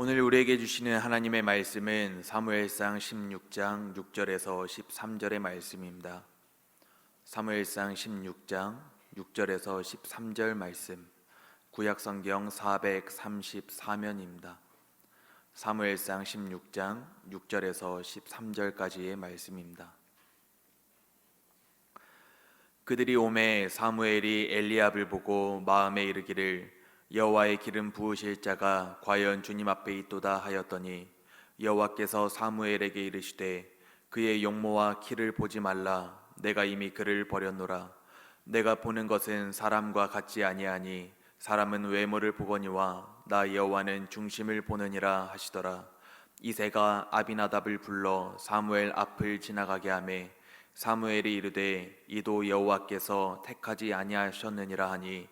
오늘 우리에게 주시는 하나님의 말씀은 사무엘상 16장 6절에서 13절의 말씀입니다. 사무엘상 16장 6절에서 13절 말씀, 구약성경 434면입니다. 사무엘상 16장 6절에서 13절까지의 말씀입니다. 그들이 오매 사무엘이 엘리압을 보고 마음에 이르기를 여호와의 기름 부으실 자가 과연 주님 앞에 있도다 하였더니 여호와께서 사무엘에게 이르시되 그의 용모와 키를 보지 말라. 내가 이미 그를 버렸노라. 내가 보는 것은 사람과 같지 아니하니 사람은 외모를 보거니와 나 여호와는 중심을 보느니라 하시더라. 이새가 아비나답을 불러 사무엘 앞을 지나가게 하매 사무엘이 이르되 이도 여호와께서 택하지 아니하셨느니라 하니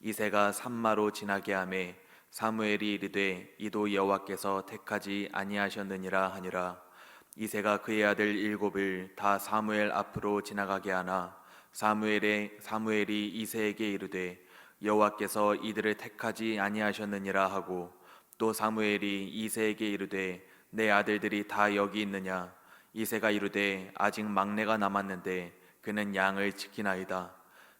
이새가 산마로 지나게 하매 사무엘이 이르되 이도 여호와께서 택하지 아니하셨느니라 하니라. 이새가 그의 아들 7을 다 사무엘 앞으로 지나가게 하나 사무엘이 이새에게 이르되 여호와께서 이들을 택하지 아니하셨느니라 하고 또 사무엘이 이새에게 이르되 내 아들들이 다 여기 있느냐. 이새가 이르되 아직 막내가 남았는데 그는 양을 지키나이다.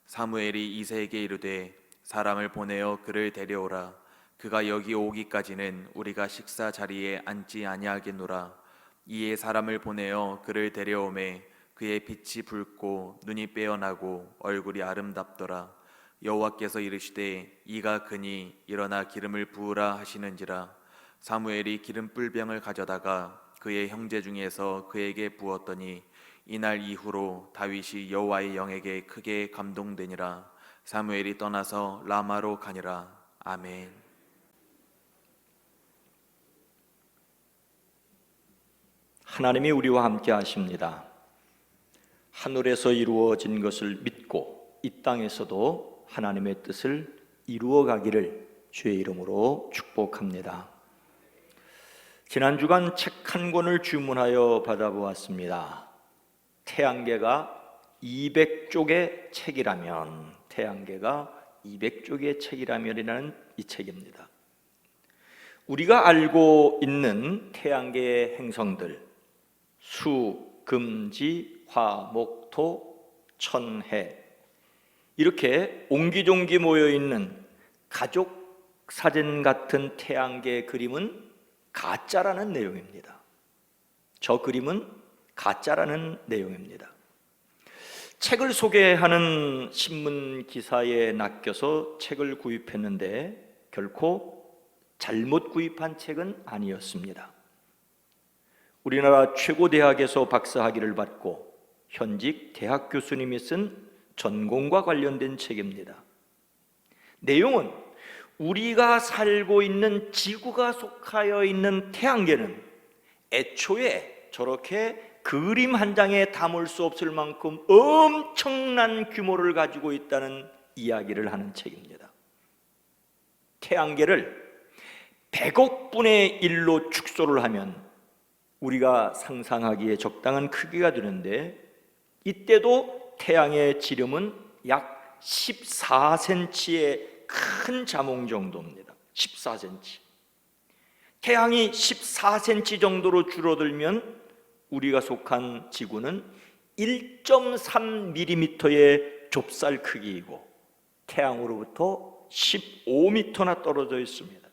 사무엘이 이새에게 이르되 사람을 보내어 그를 데려오라. 그가 여기 오기까지는 우리가 식사 자리에 앉지 아니하겠노라. 이에 사람을 보내어 그를 데려오매 그의 빛이 붉고 눈이 빼어나고 얼굴이 아름답더라. 여호와께서 이르시되 이가 그니 일어나 기름을 부으라 하시는지라. 사무엘이 기름 뿔병을 가져다가 그의 형제 중에서 그에게 부었더니 이날 이후로 다윗이 여호와의 영에게 크게 감동되니라. 사무엘이 떠나서 라마로 가니라. 아멘. 하나님이 우리와 함께 하십니다. 하늘에서 이루어진 것을 믿고 이 땅에서도 하나님의 뜻을 이루어 가기를 주의 이름으로 축복합니다. 지난 주간 책 한 권을 주문하여 받아보았습니다. 태양계가 200쪽의 책이라면, 태양계가 200쪽의 책이라면이라는 이 책입니다. 우리가 알고 있는 태양계의 행성들, 수, 금, 지, 화, 목, 토, 천, 해, 이렇게 옹기종기 모여있는 가족 사진 같은 태양계의 그림은 가짜라는 내용입니다. 저 그림은 가짜라는 내용입니다. 책을 소개하는 신문 기사에 낚여서 책을 구입했는데 결코 잘못 구입한 책은 아니었습니다. 우리나라 최고 대학에서 박사학위를 받고 현직 대학 교수님이 쓴 전공과 관련된 책입니다. 내용은 우리가 살고 있는 지구가 속하여 있는 태양계는 애초에 저렇게 그림 한 장에 담을 수 없을 만큼 엄청난 규모를 가지고 있다는 이야기를 하는 책입니다. 태양계를 100억 분의 1로 축소를 하면 우리가 상상하기에 적당한 크기가 되는데 이때도 태양의 지름은 약 14cm의 큰 자몽 정도입니다. 14cm. 태양이 14cm 정도로 줄어들면 우리가 속한 지구는 1.3mm의 좁쌀 크기이고 태양으로부터 15m나 떨어져 있습니다.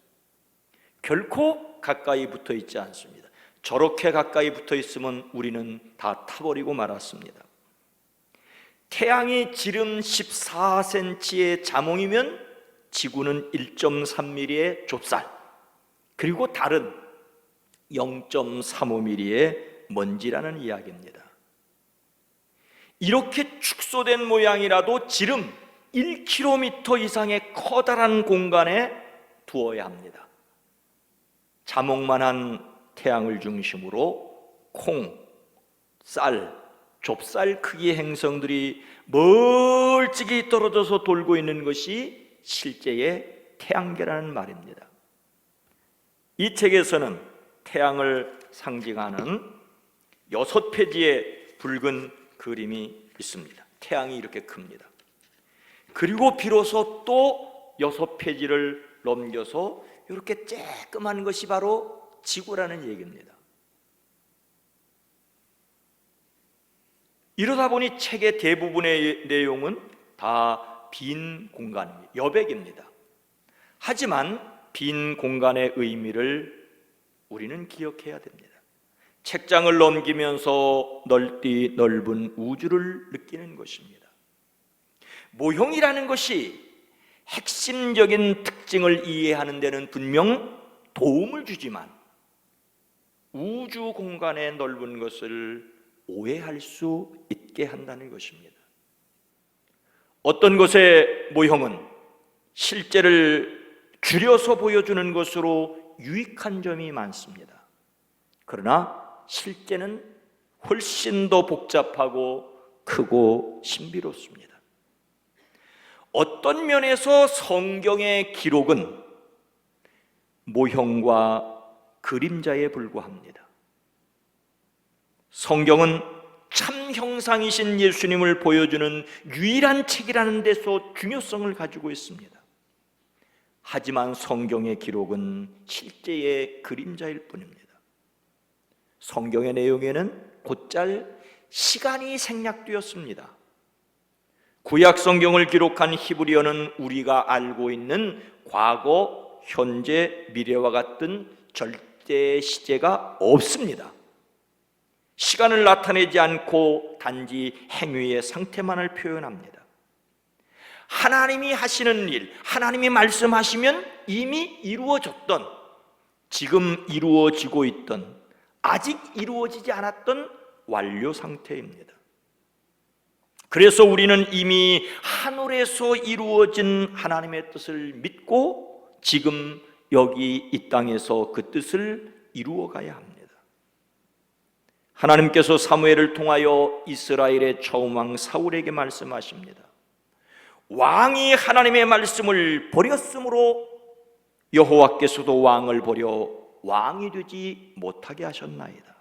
결코 가까이 붙어 있지 않습니다. 저렇게 가까이 붙어 있으면 우리는 다 타버리고 말았습니다. 태양이 지름 14cm의 자몽이면 지구는 1.3mm의 좁쌀, 그리고 달은 0.35mm의 먼지라는 이야기입니다. 이렇게 축소된 모양이라도 지름 1km 이상의 커다란 공간에 두어야 합니다. 자몽만한 태양을 중심으로 콩, 쌀, 좁쌀 크기의 행성들이 멀찍이 떨어져서 돌고 있는 것이 실제의 태양계라는 말입니다. 이 책에서는 태양을 상징하는 6페이지의 붉은 그림이 있습니다. 태양이 이렇게 큽니다. 그리고 비로소 또 6페이지를 넘겨서 이렇게 쬐끔한 것이 바로 지구라는 얘기입니다. 이러다 보니 책의 대부분의 내용은 다 빈 공간입니다. 여백입니다. 하지만 빈 공간의 의미를 우리는 기억해야 됩니다. 책장을 넘기면서 넓디 넓은 우주를 느끼는 것입니다. 모형이라는 것이 핵심적인 특징을 이해하는 데는 분명 도움을 주지만 우주 공간의 넓은 것을 오해할 수 있게 한다는 것입니다. 어떤 것의 모형은 실제를 줄여서 보여주는 것으로 유익한 점이 많습니다. 그러나 실제는 훨씬 더 복잡하고 크고 신비롭습니다. 어떤 면에서 성경의 기록은 모형과 그림자에 불과합니다. 성경은 참 형상이신 예수님을 보여주는 유일한 책이라는 데서 중요성을 가지고 있습니다. 하지만 성경의 기록은 실제의 그림자일 뿐입니다. 성경의 내용에는 곧잘 시간이 생략되었습니다. 구약 성경을 기록한 히브리어는 우리가 알고 있는 과거, 현재, 미래와 같은 절대 시제가 없습니다. 시간을 나타내지 않고 단지 행위의 상태만을 표현합니다. 하나님이 하시는 일, 하나님이 말씀하시면 이미 이루어졌던, 지금 이루어지고 있던, 아직 이루어지지 않았던 완료 상태입니다. 그래서 우리는 이미 하늘에서 이루어진 하나님의 뜻을 믿고 지금 여기 이 땅에서 그 뜻을 이루어가야 합니다. 하나님께서 사무엘을 통하여 이스라엘의 처음 왕 사울에게 말씀하십니다. 왕이 하나님의 말씀을 버렸으므로 여호와께서도 왕을 버려 왕이 되지 못하게 하셨나이다.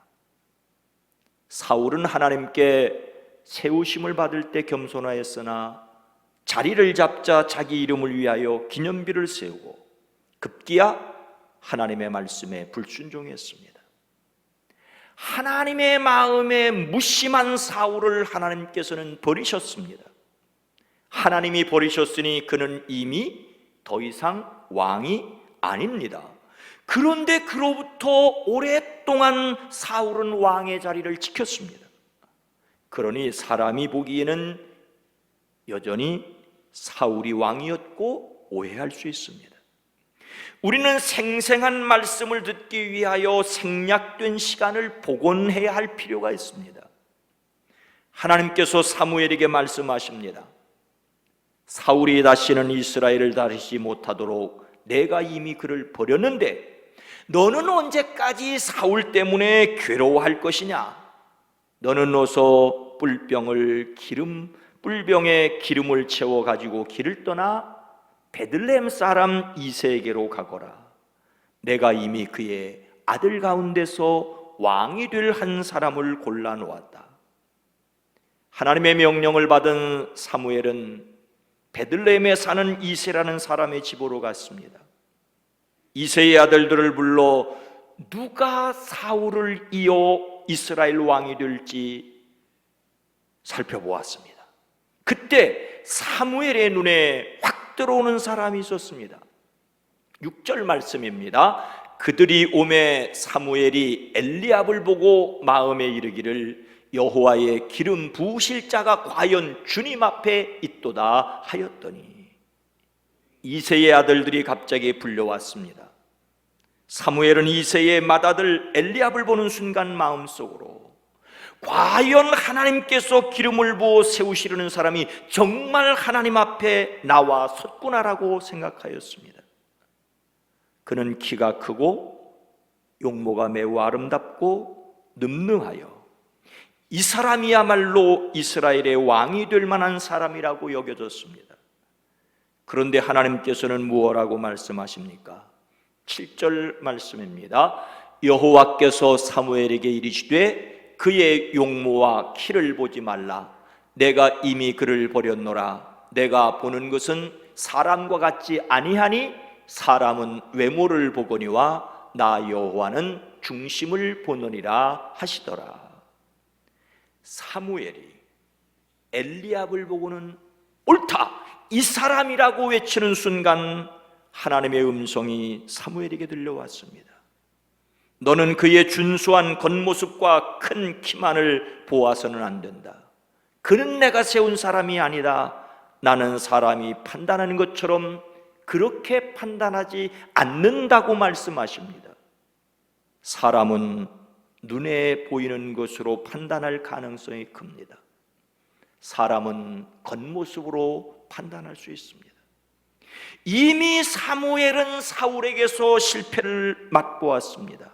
사울은 하나님께 세우심을 받을 때 겸손하였으나 자리를 잡자 자기 이름을 위하여 기념비를 세우고 급기야 하나님의 말씀에 불순종했습니다. 하나님의 마음에 무심한 사울을 하나님께서는 버리셨습니다. 하나님이 버리셨으니 그는 이미 더 이상 왕이 아닙니다. 그런데 그로부터 오랫동안 사울은 왕의 자리를 지켰습니다. 그러니 사람이 보기에는 여전히 사울이 왕이었고 오해할 수 있습니다. 우리는 생생한 말씀을 듣기 위하여 생략된 시간을 복원해야 할 필요가 있습니다. 하나님께서 사무엘에게 말씀하십니다. 사울이 다시는 이스라엘을 다루지 못하도록 내가 이미 그를 버렸는데 너는 언제까지 사울 때문에 괴로워할 것이냐? 너는 어서 뿔병에 기름을 채워 가지고 길을 떠나 베들레헴 사람 이새에게로 가거라. 내가 이미 그의 아들 가운데서 왕이 될 한 사람을 골라 놓았다. 하나님의 명령을 받은 사무엘은 베들레헴에 사는 이새라는 사람의 집으로 갔습니다. 이새의 아들들을 불러 누가 사울을 이어 이스라엘 왕이 될지 살펴보았습니다. 그때 사무엘의 눈에 확 들어오는 사람이 있었습니다. 6절 말씀입니다. 그들이 오매 사무엘이 엘리압을 보고 마음에 이르기를 여호와의 기름 부으실 자가 과연 주님 앞에 있도다 하였더니 이새의 아들들이 갑자기 불려왔습니다. 사무엘은 이새의 맏아들 엘리압을 보는 순간 마음속으로 과연 하나님께서 기름을 부어 세우시려는 사람이 정말 하나님 앞에 나와 섰구나라고 생각하였습니다. 그는 키가 크고 용모가 매우 아름답고 늠름하여 이 사람이야말로 이스라엘의 왕이 될 만한 사람이라고 여겨졌습니다. 그런데 하나님께서는 무엇라고 말씀하십니까? 7절 말씀입니다. 여호와께서 사무엘에게 이르시되 그의 용모와 키를 보지 말라. 내가 이미 그를 버렸노라. 내가 보는 것은 사람과 같지 아니하니 사람은 외모를 보거니와 나 여호와는 중심을 보느니라 하시더라. 사무엘이 엘리압을 보고는 옳다, 이 사람이라고 외치는 순간 하나님의 음성이 사무엘에게 들려왔습니다. 너는 그의 준수한 겉모습과 큰 키만을 보아서는 안 된다. 그는 내가 세운 사람이 아니다. 나는 사람이 판단하는 것처럼 그렇게 판단하지 않는다고 말씀하십니다. 사람은 눈에 보이는 것으로 판단할 가능성이 큽니다. 사람은 겉모습으로 판단할 수 있습니다. 이미 사무엘은 사울에게서 실패를 맛보았습니다.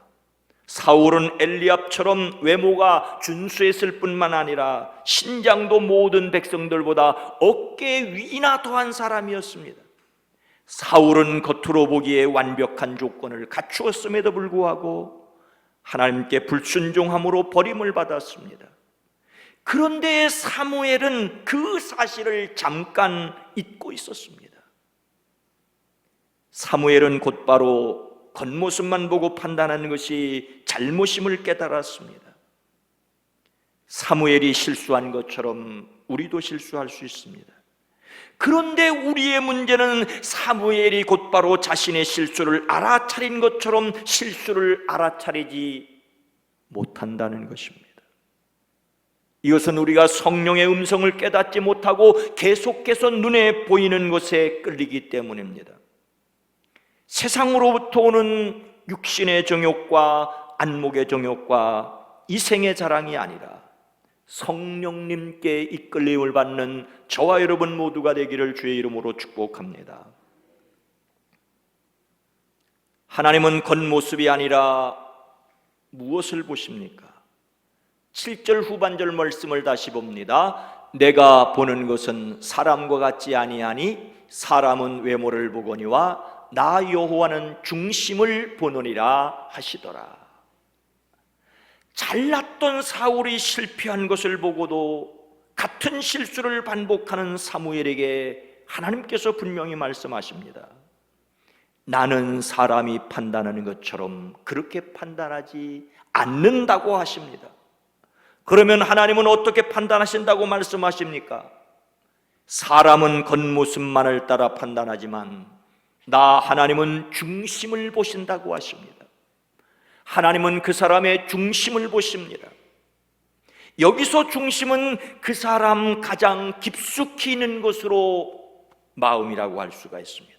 사울은 엘리압처럼 외모가 준수했을 뿐만 아니라 신장도 모든 백성들보다 어깨 위나 더한 사람이었습니다. 사울은 겉으로 보기에 완벽한 조건을 갖추었음에도 불구하고 하나님께 불순종함으로 버림을 받았습니다. 그런데 사무엘은 그 사실을 잠깐 잊고 있었습니다. 사무엘은 곧바로 겉모습만 보고 판단하는 것이 잘못임을 깨달았습니다. 사무엘이 실수한 것처럼 우리도 실수할 수 있습니다. 그런데 우리의 문제는 사무엘이 곧바로 자신의 실수를 알아차린 것처럼 실수를 알아차리지 못한다는 것입니다. 이것은 우리가 성령의 음성을 깨닫지 못하고 계속해서 눈에 보이는 것에 끌리기 때문입니다. 세상으로부터 오는 육신의 정욕과 안목의 정욕과 이생의 자랑이 아니라 성령님께 이끌림을 받는 저와 여러분 모두가 되기를 주의 이름으로 축복합니다. 하나님은 겉모습이 아니라 무엇을 보십니까? 7절 후반절 말씀을 다시 봅니다. 내가 보는 것은 사람과 같지 아니하니 사람은 외모를 보거니와 나 여호와는 중심을 보느니라 하시더라. 잘났던 사울이 실패한 것을 보고도 같은 실수를 반복하는 사무엘에게 하나님께서 분명히 말씀하십니다. 나는 사람이 판단하는 것처럼 그렇게 판단하지 않는다고 하십니다. 그러면 하나님은 어떻게 판단하신다고 말씀하십니까? 사람은 겉모습만을 따라 판단하지만 나 하나님은 중심을 보신다고 하십니다. 하나님은 그 사람의 중심을 보십니다. 여기서 중심은 그 사람 가장 깊숙이 있는 것으로 마음이라고 할 수가 있습니다.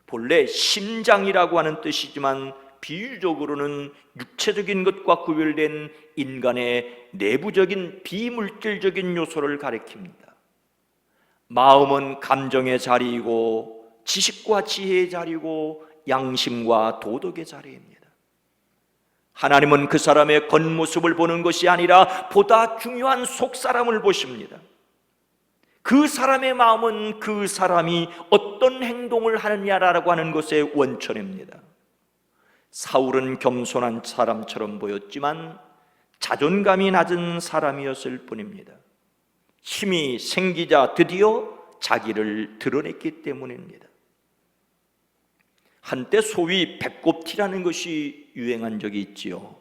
본래 심장이라고 하는 뜻이지만 비유적으로는 육체적인 것과 구별된 인간의 내부적인 비물질적인 요소를 가리킵니다. 마음은 감정의 자리이고 지식과 지혜의 자리고 양심과 도덕의 자리입니다. 하나님은 그 사람의 겉모습을 보는 것이 아니라 보다 중요한 속사람을 보십니다. 그 사람의 마음은 그 사람이 어떤 행동을 하느냐라고 하는 것의 원천입니다. 사울은 겸손한 사람처럼 보였지만 자존감이 낮은 사람이었을 뿐입니다. 힘이 생기자 드디어 자기를 드러냈기 때문입니다. 한때 소위 배꼽티라는 것이 유행한 적이 있지요.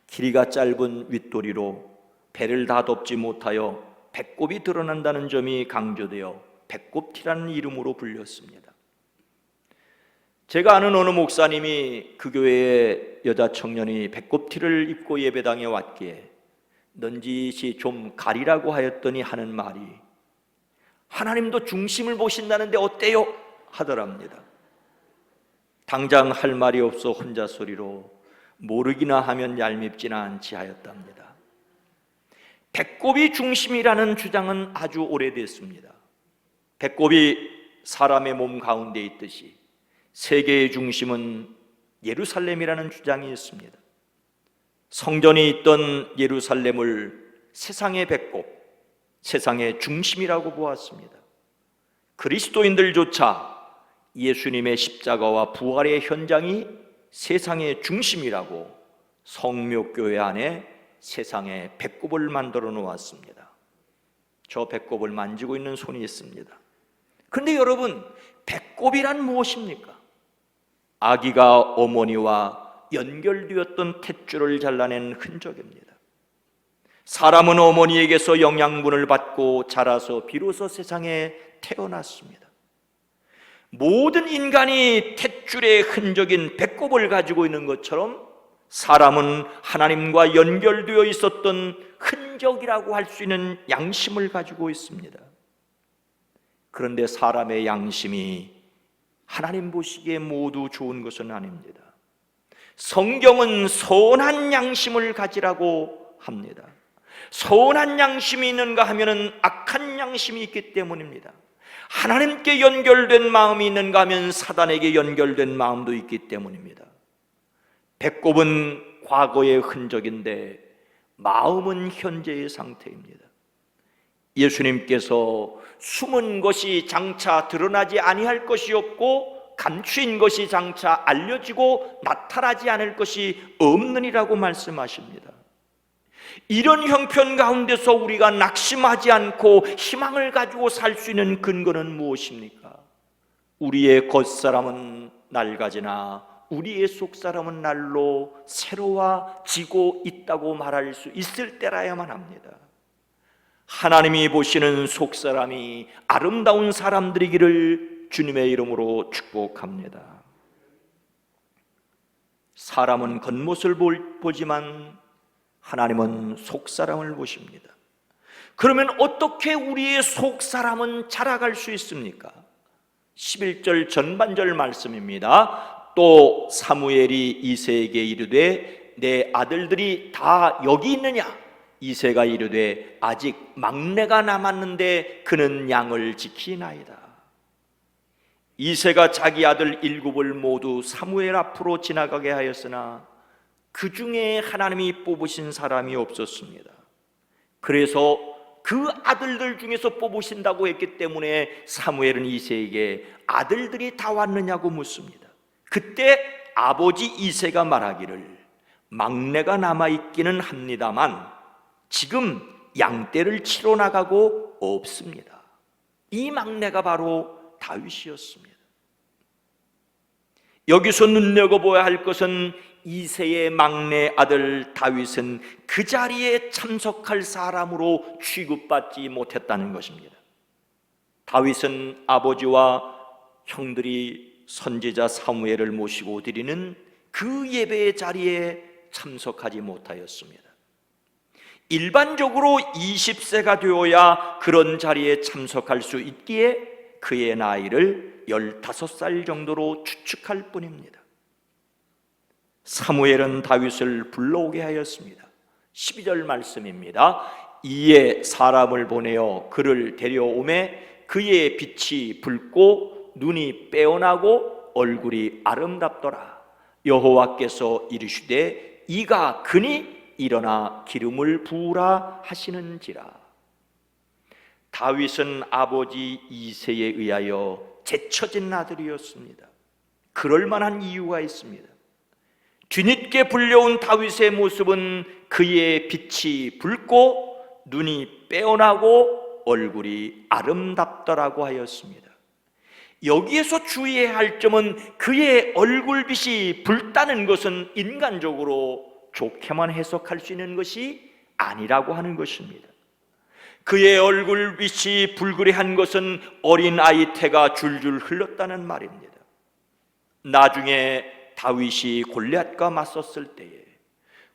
길이가 짧은 윗도리로 배를 다 덮지 못하여 배꼽이 드러난다는 점이 강조되어 배꼽티라는 이름으로 불렸습니다. 제가 아는 어느 목사님이 그 교회의 여자 청년이 배꼽티를 입고 예배당에 왔기에 넌지시 좀 가리라고 하였더니 하는 말이 하나님도 중심을 보신다는데 어때요? 하더랍니다. 당장 할 말이 없어 혼자 소리로 모르기나 하면 얄밉지는 않지 하였답니다. 배꼽이 중심이라는 주장은 아주 오래됐습니다. 배꼽이 사람의 몸 가운데 있듯이 세계의 중심은 예루살렘이라는 주장이 있습니다. 성전이 있던 예루살렘을 세상의 배꼽, 세상의 중심이라고 보았습니다. 그리스도인들조차 예수님의 십자가와 부활의 현장이 세상의 중심이라고 성묘교회 안에 세상의 배꼽을 만들어 놓았습니다. 저 배꼽을 만지고 있는 손이 있습니다. 그런데 여러분, 배꼽이란 무엇입니까? 아기가 어머니와 연결되었던 탯줄을 잘라낸 흔적입니다. 사람은 어머니에게서 영양분을 받고 자라서 비로소 세상에 태어났습니다. 모든 인간이 탯줄의 흔적인 배꼽을 가지고 있는 것처럼 사람은 하나님과 연결되어 있었던 흔적이라고 할 수 있는 양심을 가지고 있습니다. 그런데 사람의 양심이 하나님 보시기에 모두 좋은 것은 아닙니다. 성경은 선한 양심을 가지라고 합니다. 선한 양심이 있는가 하면 악한 양심이 있기 때문입니다. 하나님께 연결된 마음이 있는가 하면 사단에게 연결된 마음도 있기 때문입니다. 배꼽은 과거의 흔적인데 마음은 현재의 상태입니다. 예수님께서 숨은 것이 장차 드러나지 아니할 것이 없고 감추인 것이 장차 알려지고 나타나지 않을 것이 없느니라고 말씀하십니다. 이런 형편 가운데서 우리가 낙심하지 않고 희망을 가지고 살 수 있는 근거는 무엇입니까? 우리의 겉사람은 낡아지나 우리의 속사람은 날로 새로워지고 있다고 말할 수 있을 때라야만 합니다. 하나님이 보시는 속사람이 아름다운 사람들이기를 주님의 이름으로 축복합니다. 사람은 겉모습을 보지만 하나님은 속사람을 보십니다. 그러면 어떻게 우리의 속사람은 자라갈 수 있습니까? 11절 전반절 말씀입니다. 또 사무엘이 이새에게 이르되 내 아들들이 다 여기 있느냐? 이새가 이르되 아직 막내가 남았는데 그는 양을 지키나이다. 이새가 자기 아들 7을 모두 사무엘 앞으로 지나가게 하였으나 그 중에 하나님이 뽑으신 사람이 없었습니다. 그래서 그 아들들 중에서 뽑으신다고 했기 때문에 사무엘은 이새에게 아들들이 다 왔느냐고 묻습니다. 그때 아버지 이새가 말하기를 막내가 남아있기는 합니다만 지금 양떼를 치러 나가고 없습니다. 이 막내가 바로 다윗이었습니다. 여기서 눈여겨봐야 할 것은 이새의 막내 아들 다윗은 그 자리에 참석할 사람으로 취급받지 못했다는 것입니다. 다윗은 아버지와 형들이 선지자 사무엘을 모시고 드리는 그 예배의 자리에 참석하지 못하였습니다. 일반적으로 20세가 되어야 그런 자리에 참석할 수 있기에 그의 나이를 15살 정도로 추측할 뿐입니다. 사무엘은 다윗을 불러오게 하였습니다. 12절 말씀입니다. 이에 사람을 보내어 그를 데려오매 그의 빛이 붉고 눈이 빼어나고 얼굴이 아름답더라. 여호와께서 이르시되 이가 그니 일어나 기름을 부으라 하시는지라. 다윗은 아버지 이새에 의하여 제쳐진 아들이었습니다. 그럴 만한 이유가 있습니다. 뒤늦게 불려온 다윗의 모습은 그의 빛이 붉고 눈이 빼어나고 얼굴이 아름답더라고 하였습니다. 여기에서 주의해야 할 점은 그의 얼굴빛이 붉다는 것은 인간적으로 좋게만 해석할 수 있는 것이 아니라고 하는 것입니다. 그의 얼굴빛이 붉으리한 것은 어린아이 태가 줄줄 흘렀다는 말입니다. 나중에 다윗이 골리앗과 맞섰을 때에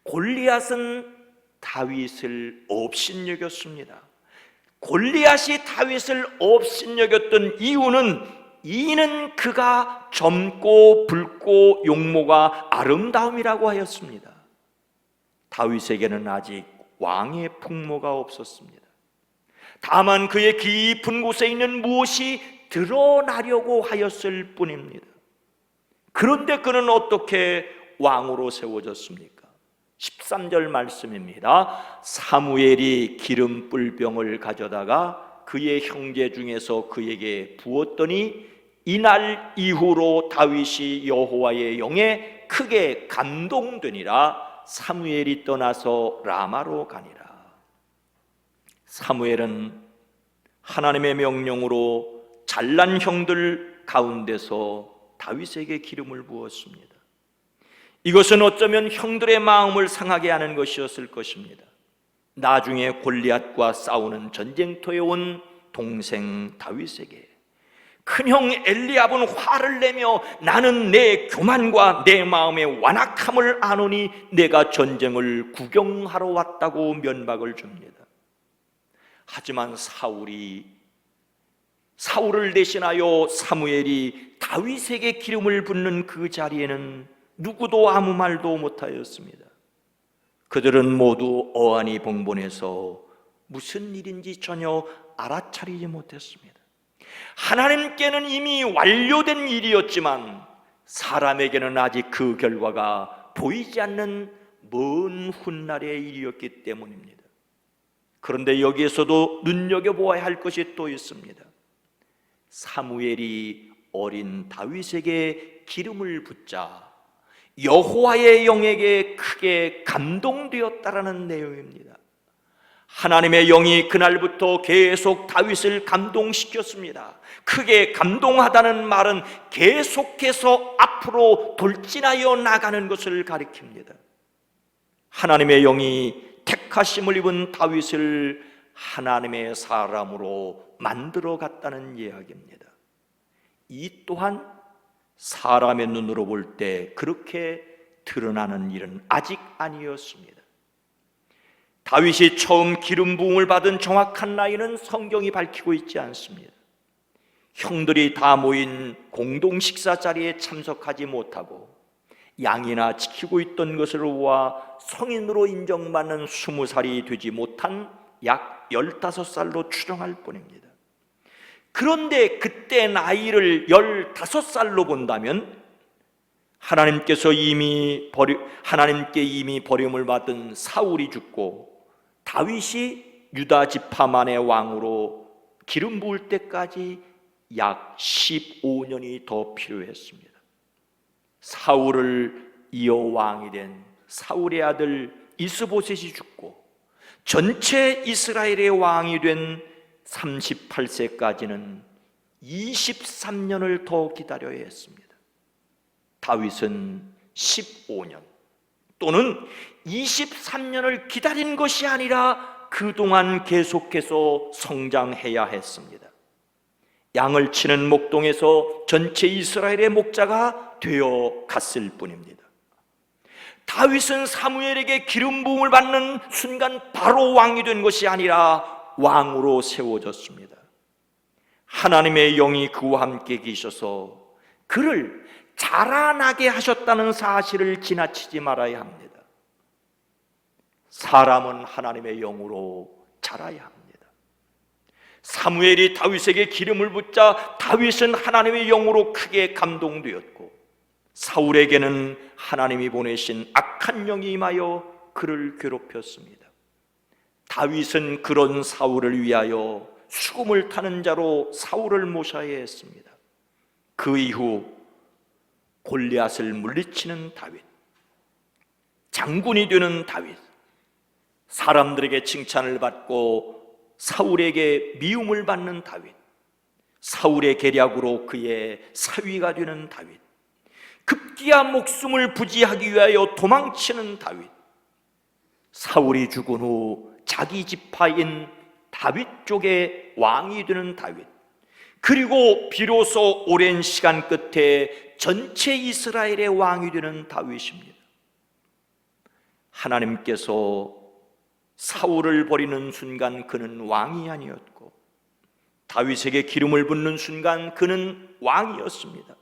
골리앗은 다윗을 업신여겼습니다. 골리앗이 다윗을 업신여겼던 이유는 그가 젊고 붉고 용모가 아름다움이라고 하였습니다. 다윗에게는 아직 왕의 풍모가 없었습니다. 다만 그의 깊은 곳에 있는 무엇이 드러나려고 하였을 뿐입니다. 그런데 그는 어떻게 왕으로 세워졌습니까? 13절 말씀입니다. 사무엘이 기름 뿔병을 가져다가 그의 형제 중에서 그에게 부었더니 이날 이후로 다윗이 여호와의 영에 크게 감동되니라. 사무엘이 떠나서 라마로 가니라. 사무엘은 하나님의 명령으로 잘난 형들 가운데서 다윗에게 기름을 부었습니다. 이것은 어쩌면 형들의 마음을 상하게 하는 것이었을 것입니다. 나중에 골리앗과 싸우는 전쟁터에 온 동생 다윗에게 큰형 엘리압은 화를 내며 나는 내 교만과 내 마음의 완악함을 아노니 내가 전쟁을 구경하러 왔다고 면박을 줍니다. 하지만 사울을 대신하여 사무엘이 다윗에게 기름을 붓는 그 자리에는 누구도 아무 말도 못하였습니다. 그들은 모두 어안이 봉본해서 무슨 일인지 전혀 알아차리지 못했습니다. 하나님께는 이미 완료된 일이었지만 사람에게는 아직 그 결과가 보이지 않는 먼 훗날의 일이었기 때문입니다. 그런데 여기에서도 눈여겨보아야 할 것이 또 있습니다. 사무엘이 어린 다윗에게 기름을 붓자 여호와의 영에게 크게 감동되었다라는 내용입니다. 하나님의 영이 그날부터 계속 다윗을 감동시켰습니다. 크게 감동하다는 말은 계속해서 앞으로 돌진하여 나가는 것을 가리킵니다. 하나님의 영이 택하심을 입은 다윗을 하나님의 사람으로 만들어 갔다는 이야기입니다. 이 또한 사람의 눈으로 볼 때 그렇게 드러나는 일은 아직 아니었습니다. 다윗이 처음 기름 부음을 받은 정확한 나이는 성경이 밝히고 있지 않습니다. 형들이 다 모인 공동 식사 자리에 참석하지 못하고 양이나 지키고 있던 것으로 보아 성인으로 인정받는 20살이 되지 못한 약 15살로 추정할 뿐입니다. 그런데 그때 나이를 15살로 본다면 하나님께 이미 버림을 받은 사울이 죽고 다윗이 유다 지파만의 왕으로 기름 부을 때까지 약 15년이 더 필요했습니다. 사울을 이어 왕이 된 사울의 아들 이스보셋이 죽고 전체 이스라엘의 왕이 된 38세까지는 23년을 더 기다려야 했습니다. 다윗은 15년 또는 23년을 기다린 것이 아니라 그동안 계속해서 성장해야 했습니다. 양을 치는 목동에서 전체 이스라엘의 목자가 되어 갔을 뿐입니다. 다윗은 사무엘에게 기름 부음을 받는 순간 바로 왕이 된 것이 아니라 왕으로 세워졌습니다. 하나님의 영이 그와 함께 계셔서 그를 자라나게 하셨다는 사실을 지나치지 말아야 합니다. 사람은 하나님의 영으로 자라야 합니다. 사무엘이 다윗에게 기름을 붓자 다윗은 하나님의 영으로 크게 감동되었고 사울에게는 하나님이 보내신 악한 영이 임하여 그를 괴롭혔습니다. 다윗은 그런 사울을 위하여 수금을 타는 자로 사울을 모셔야 했습니다. 그 이후 골리앗을 물리치는 다윗, 장군이 되는 다윗, 사람들에게 칭찬을 받고 사울에게 미움을 받는 다윗, 사울의 계략으로 그의 사위가 되는 다윗, 급기야 목숨을 부지하기 위하여 도망치는 다윗, 사울이 죽은 후 자기 지파인 다윗 쪽의 왕이 되는 다윗, 그리고 비로소 오랜 시간 끝에 전체 이스라엘의 왕이 되는 다윗입니다. 하나님께서 사울을 버리는 순간 그는 왕이 아니었고 다윗에게 기름을 붓는 순간 그는 왕이었습니다.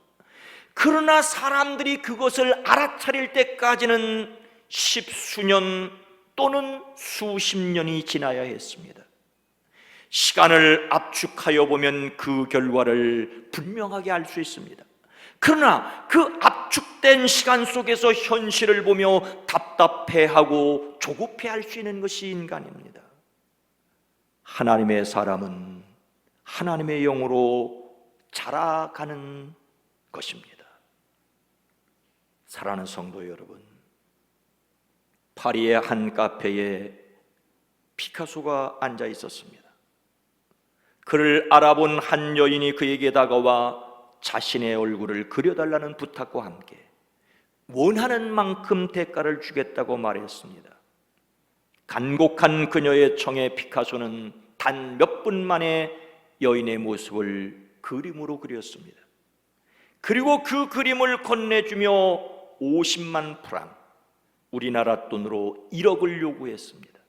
그러나 사람들이 그것을 알아차릴 때까지는 십수년 또는 수십 년이 지나야 했습니다. 시간을 압축하여 보면 그 결과를 분명하게 알 수 있습니다. 그러나 그 압축된 시간 속에서 현실을 보며 답답해하고 조급해할 수 있는 것이 인간입니다. 하나님의 사람은 하나님의 영으로 자라가는 것입니다. 사랑하는 성도 여러분, 파리의 한 카페에 피카소가 앉아 있었습니다. 그를 알아본 한 여인이 그에게 다가와 자신의 얼굴을 그려달라는 부탁과 함께 원하는 만큼 대가를 주겠다고 말했습니다. 간곡한 그녀의 청에 피카소는 단 몇 분 만에 여인의 모습을 그림으로 그렸습니다. 그리고 그 그림을 건네주며 50만 프랑, 우리나라 돈으로 1억을 요구했습니다.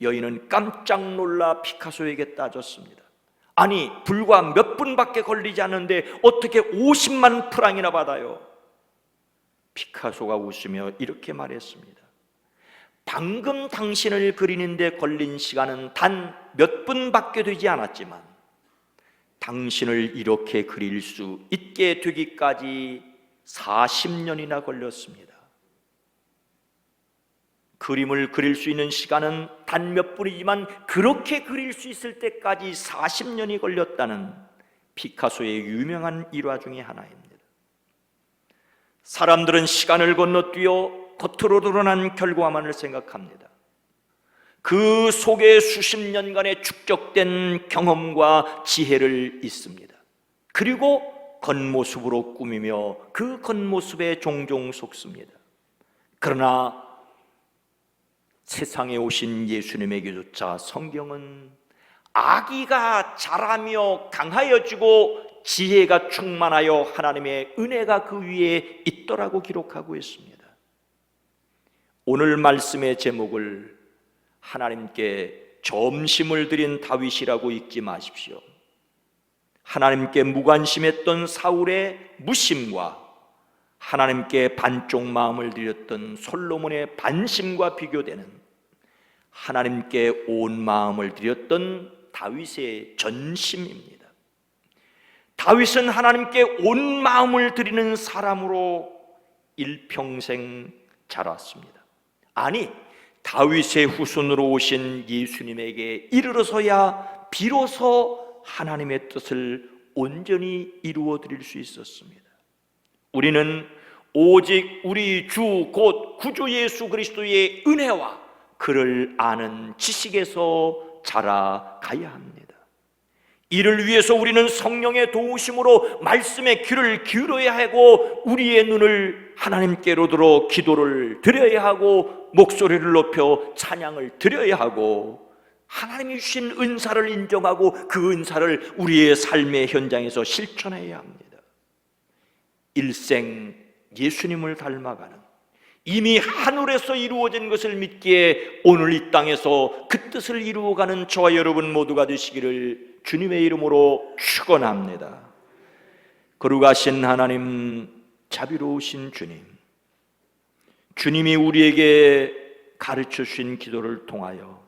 여인은 깜짝 놀라 피카소에게 따졌습니다. 아니, 불과 몇 분밖에 걸리지 않는데 어떻게 50만 프랑이나 받아요? 피카소가 웃으며 이렇게 말했습니다. 방금 당신을 그리는데 걸린 시간은 단 몇 분밖에 되지 않았지만 당신을 이렇게 그릴 수 있게 되기까지 40년이나 걸렸습니다. 그림을 그릴 수 있는 시간은 단 몇 분이지만 그렇게 그릴 수 있을 때까지 40년이 걸렸다는 피카소의 유명한 일화 중에 하나입니다. 사람들은 시간을 건너뛰어 겉으로 드러난 결과만을 생각합니다. 그 속에 수십 년간의 축적된 경험과 지혜를 잊습니다. 그리고 겉모습으로 꾸미며 그 겉모습에 종종 속습니다. 그러나 세상에 오신 예수님에게조차 성경은 아기가 자라며 강하여지고 지혜가 충만하여 하나님의 은혜가 그 위에 있더라고 기록하고 있습니다. 오늘 말씀의 제목을 하나님께 점심을 드린 다윗이라고 읽지 마십시오. 하나님께 무관심했던 사울의 무심과 하나님께 반쪽 마음을 드렸던 솔로몬의 반심과 비교되는 하나님께 온 마음을 드렸던 다윗의 전심입니다. 다윗은 하나님께 온 마음을 드리는 사람으로 일평생 자랐습니다. 아니, 다윗의 후손으로 오신 예수님에게 이르러서야 비로소 하나님의 뜻을 온전히 이루어 드릴 수 있었습니다. 우리는 오직 우리 주 곧 구주 예수 그리스도의 은혜와 그를 아는 지식에서 자라가야 합니다. 이를 위해서 우리는 성령의 도우심으로 말씀의 귀를 기울여야 하고 우리의 눈을 하나님께로 들어 기도를 드려야 하고 목소리를 높여 찬양을 드려야 하고 하나님이 주신 은사를 인정하고 그 은사를 우리의 삶의 현장에서 실천해야 합니다. 일생 예수님을 닮아가는, 이미 하늘에서 이루어진 것을 믿기에 오늘 이 땅에서 그 뜻을 이루어가는 저와 여러분 모두가 되시기를 주님의 이름으로 축원합니다. 거룩하신 하나님, 자비로우신 주님, 주님이 우리에게 가르쳐 주신 기도를 통하여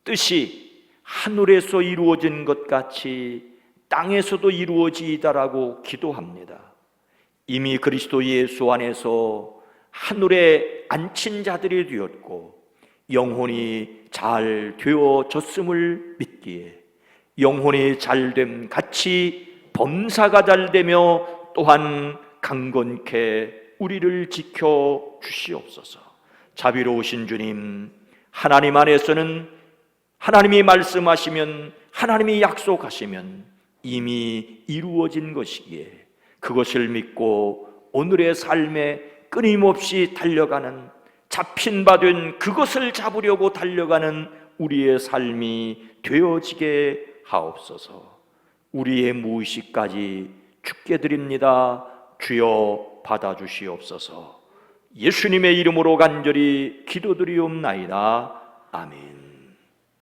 뜻이 하늘에서 이루어진 것 같이 땅에서도 이루어지이다라고 기도합니다. 이미 그리스도 예수 안에서 하늘에 앉힌 자들이 되었고 영혼이 잘 되어졌음을 믿기에 영혼이 잘됨 같이 범사가 잘되며 또한 강건케 우리를 지켜 주시옵소서. 자비로우신 주님, 하나님 안에서는 하나님이 말씀하시면, 하나님이 약속하시면 이미 이루어진 것이기에 그것을 믿고 오늘의 삶에 끊임없이 달려가는, 잡힌 바 된 그것을 잡으려고 달려가는 우리의 삶이 되어지게 하옵소서. 우리의 무의식까지 주께 드립니다. 주여 받아주시옵소서. 예수님의 이름으로 간절히 기도드리옵나이다. 아멘.